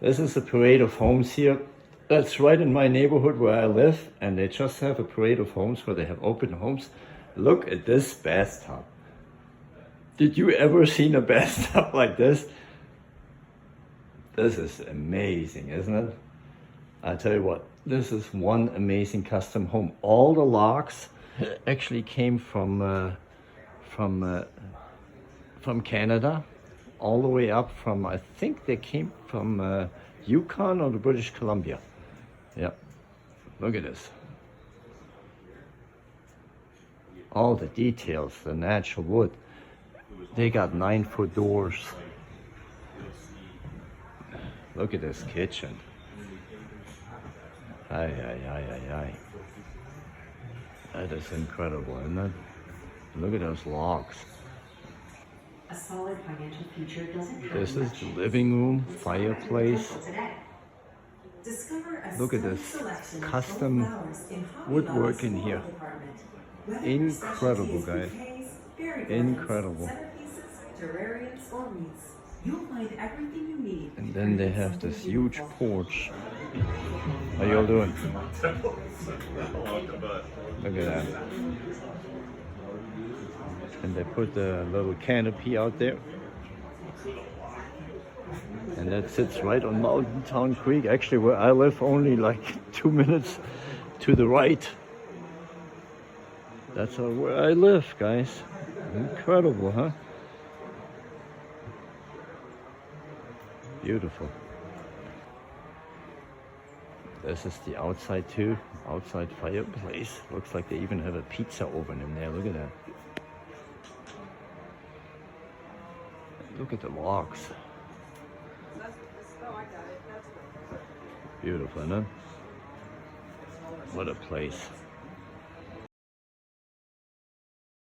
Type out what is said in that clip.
This is a parade of homes here. That's right in my neighborhood where I live, and they just have a parade of homes where they have open homes. Look at this bathtub. Did you ever seen a bathtub like this? This is amazing, isn't it? I tell you what, this is one amazing custom home. All the logs actually came from Canada, all the way up from, I think they came from Yukon or the British Columbia. Yeah, look at this. All the details, the natural wood. They got 9-foot doors. Look at this kitchen. Ay, ay, ay, ay, ay. That is incredible, isn't it? Look at those logs. A solid financial future doesn't have This is the living room, fireplace. Look at this custom woodwork in here. Incredible, guys. Incredible. And then they have this huge porch. How y'all doing? Look at that. And they put a little canopy out there. And that sits right on Mountain Town Creek. Actually, where I live, only like 2 minutes to the right. That's where I live, guys. Incredible, huh? Beautiful. This is the outside too. Outside fireplace. Looks like they even have a pizza oven in there. Look at that. Look at the logs. Beautiful, isn't it? What a place.